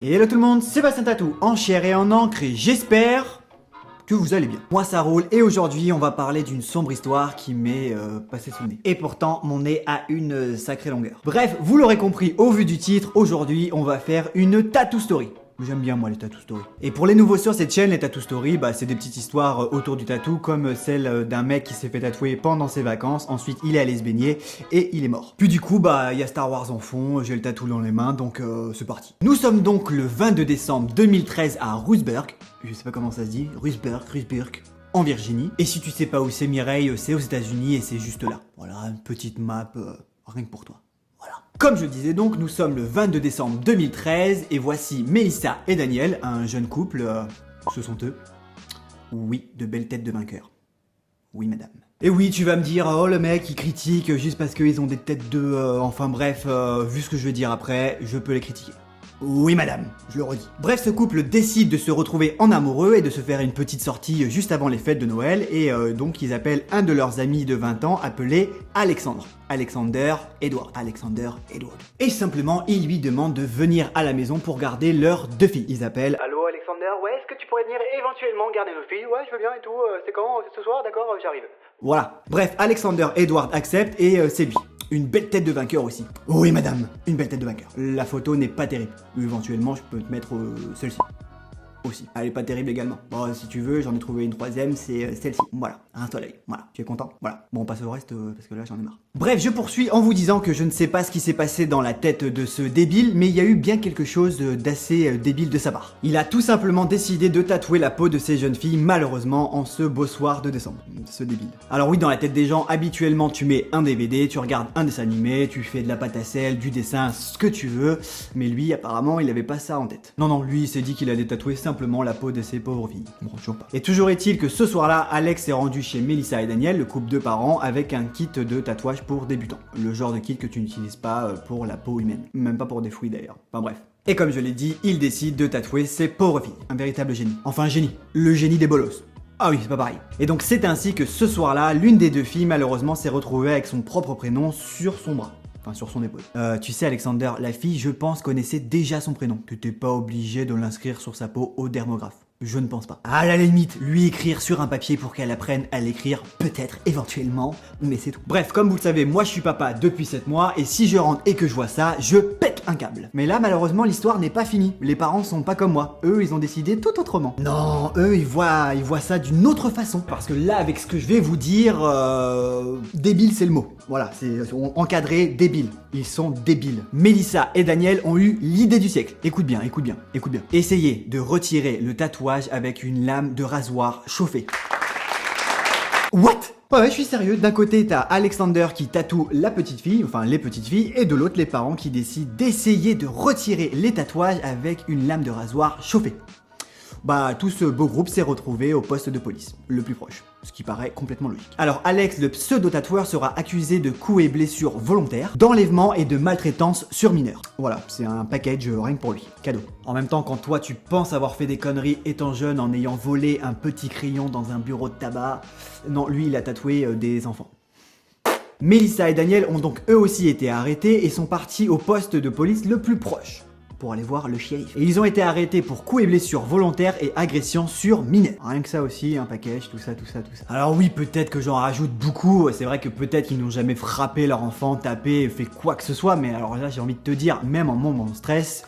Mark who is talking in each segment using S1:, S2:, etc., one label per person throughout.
S1: Et hello tout le monde, Sébastien Tatou en chair et en encre et j'espère que vous allez bien. Moi ça roule et aujourd'hui on va parler d'une sombre histoire qui m'est passée sous le nez. Et pourtant mon nez a une sacrée longueur. Bref, vous l'aurez compris au vu du titre, aujourd'hui on va faire une tattoo story. J'aime bien moi les tattoo stories. Et pour les nouveaux sur cette chaîne, les tattoo stories, c'est des petites histoires autour du tatou, comme celle d'un mec qui s'est fait tatouer pendant ses vacances, ensuite il est allé se baigner et il est mort. Puis du coup, il y a Star Wars en fond, j'ai le tatou dans les mains, donc c'est parti. Nous sommes donc le 22 décembre 2013 à Ruisburg, je sais pas comment ça se dit, Ruisburg, en Virginie. Et si tu sais pas où c'est Mireille, c'est aux États-Unis et c'est juste là. Voilà, une petite map, rien que pour toi. Comme je disais donc, nous sommes le 22 décembre 2013 et voici Melissa et Daniel, un jeune couple, ce sont eux. Oui, de belles têtes de vainqueurs. Oui madame. Et oui, tu vas me dire, oh le mec il critique juste parce qu'ils ont des têtes de... enfin bref, vu ce que je vais dire après, je peux les critiquer. Oui madame, je le redis. Bref, ce couple décide de se retrouver en amoureux et de se faire une petite sortie juste avant les fêtes de Noël et donc ils appellent un de leurs amis de 20 ans appelé Alexandre. Alexander Edward. Et simplement, ils lui demandent de venir à la maison pour garder leurs deux filles. Ils appellent...
S2: Allô Alexander, ouais, est-ce que tu pourrais venir éventuellement garder nos filles? Ouais, je veux bien et tout, c'est quand? Ce soir, d'accord, j'arrive.
S1: Voilà. Bref, Alexander Edward accepte et c'est lui. Une belle tête de vainqueur aussi. Oui madame, une belle tête de vainqueur. La photo n'est pas terrible. Éventuellement, je peux te mettre celle-ci. Aussi. Elle est pas terrible également. Bon, si tu veux, j'en ai trouvé une troisième, c'est celle-ci. Voilà, un soleil. Voilà, tu es content? Voilà. Bon, on passe au reste parce que là, j'en ai marre. Bref, je poursuis en vous disant que je ne sais pas ce qui s'est passé dans la tête de ce débile, mais il y a eu bien quelque chose d'assez débile de sa part. Il a tout simplement décidé de tatouer la peau de ces jeunes filles, malheureusement, en ce beau soir de décembre. Ce débile. Alors oui, dans la tête des gens, habituellement, tu mets un DVD, tu regardes un dessin animé, tu fais de la pâte à sel, du dessin, ce que tu veux, mais lui, apparemment, il avait pas ça en tête. Non, lui, il s'est dit qu'il allait tatouer simplement la peau de ses pauvres filles. Bon, toujours pas. Et toujours est-il que ce soir-là, Alex est rendu chez Melissa et Daniel, le couple de parents, avec un kit de tatouage pour débutants. Le genre de kit que tu n'utilises pas pour la peau humaine. Même pas pour des fruits d'ailleurs. Enfin bref. Et comme je l'ai dit, il décide de tatouer ses pauvres filles. Un véritable génie. Enfin un génie. Le génie des bolos. Ah oui, c'est pas pareil. Et donc c'est ainsi que ce soir-là, l'une des deux filles malheureusement s'est retrouvée avec son propre prénom sur son bras. Enfin, sur son épaule. Tu sais Alexander, la fille, je pense, connaissait déjà son prénom. Tu t'es pas obligé de l'inscrire sur sa peau au dermographe. Je ne pense pas. À la limite, lui écrire sur un papier pour qu'elle apprenne à l'écrire, peut-être, éventuellement, mais c'est tout. Bref, comme vous le savez, moi je suis papa depuis 7 mois, et si je rentre et que je vois ça, je pète un câble. Mais là, malheureusement, l'histoire n'est pas finie. Les parents sont pas comme moi. Eux, ils ont décidé tout autrement. Non, eux, ils voient ça d'une autre façon. Parce que là, avec ce que je vais vous dire, débile, c'est le mot. Voilà, c'est encadré, débile. Ils sont débiles. Melissa et Daniel ont eu l'idée du siècle. Écoute bien. Essayez de retirer le tatouage avec une lame de rasoir chauffée. What? Ouais, je suis sérieux. D'un côté, t'as Alexander qui tatoue la petite fille, enfin les petites filles, et de l'autre, les parents qui décident d'essayer de retirer les tatouages avec une lame de rasoir chauffée. Tout ce beau groupe s'est retrouvé au poste de police, le plus proche, ce qui paraît complètement logique. Alors Alex, le pseudo-tatoueur, sera accusé de coups et blessures volontaires, d'enlèvement et de maltraitance sur mineurs. Voilà, c'est un package rien que pour lui, cadeau. En même temps, quand toi tu penses avoir fait des conneries étant jeune en ayant volé un petit crayon dans un bureau de tabac, non, lui il a tatoué des enfants. Melissa et Daniel ont donc eux aussi été arrêtés et sont partis au poste de police le plus proche pour aller voir le shérif. Et ils ont été arrêtés pour coups et blessures volontaires et agressions sur mineurs. Rien que ça aussi, un package, tout ça. Alors oui, peut-être que j'en rajoute beaucoup, c'est vrai que peut-être qu'ils n'ont jamais frappé leur enfant, tapé, fait quoi que ce soit, mais alors là j'ai envie de te dire, même en moment de stress,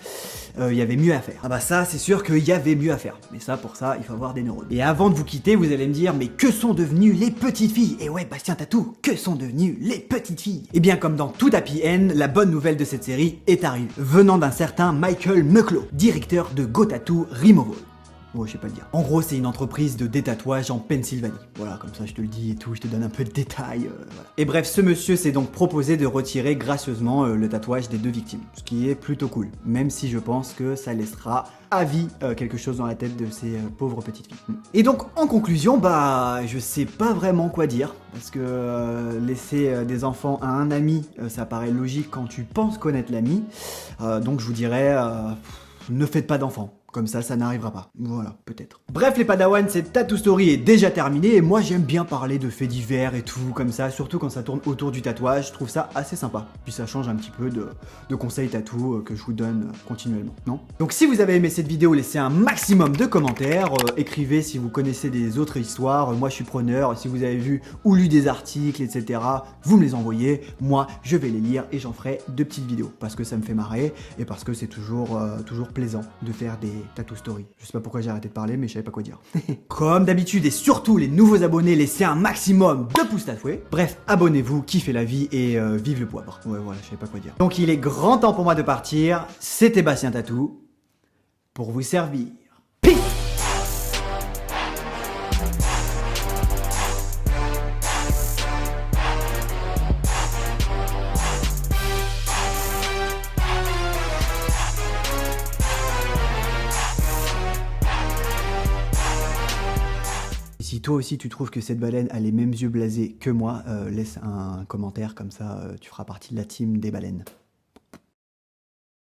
S1: il y avait mieux à faire. Ça, c'est sûr qu'il y avait mieux à faire. Mais ça, pour ça, il faut avoir des neurones. Et avant de vous quitter, vous allez me dire, mais que sont devenues les petites filles? Et ouais, Bastien Tatou, que sont devenues les petites filles? Eh bien, comme dans tout Happy End, la bonne nouvelle de cette série est arrivée, venant d'un certain Michael Muklo, directeur de Go Tattoo Removal. Ouais, je sais pas le dire. En gros, c'est une entreprise de détatouage en Pennsylvanie. Voilà, comme ça je te le dis et tout, je te donne un peu de détails. Voilà. Et bref, ce monsieur s'est donc proposé de retirer gracieusement le tatouage des deux victimes. Ce qui est plutôt cool, même si je pense que ça laissera à vie quelque chose dans la tête de ces pauvres petites filles. Et donc, en conclusion, je sais pas vraiment quoi dire. Parce que laisser des enfants à un ami, ça paraît logique quand tu penses connaître l'ami. Donc je vous dirais... ne faites pas d'enfants. Comme ça n'arrivera pas. Voilà, peut-être. Bref, les Padawans, cette Tattoo Story est déjà terminée et moi j'aime bien parler de faits divers et tout comme ça, surtout quand ça tourne autour du tatouage, je trouve ça assez sympa. Puis ça change un petit peu de conseils tatou que je vous donne continuellement, non? Donc si vous avez aimé cette vidéo, laissez un maximum de commentaires, écrivez si vous connaissez des autres histoires, moi je suis preneur, si vous avez vu ou lu des articles, etc., vous me les envoyez, moi je vais les lire et j'en ferai de petites vidéos, parce que ça me fait marrer et parce que c'est toujours plaisant de faire des Tattoo Story. Je sais pas pourquoi j'ai arrêté de parler, mais je savais pas quoi dire. Comme d'habitude, et surtout les nouveaux abonnés, laissez un maximum de pouces tatoués. Bref, abonnez-vous, kiffez la vie et vive le poivre. Ouais, voilà, je savais pas quoi dire. Donc il est grand temps pour moi de partir. C'était Bastien Tatou pour vous servir. Peace! Si toi aussi tu trouves que cette baleine a les mêmes yeux blasés que moi, laisse un commentaire, comme ça tu feras partie de la team des baleines.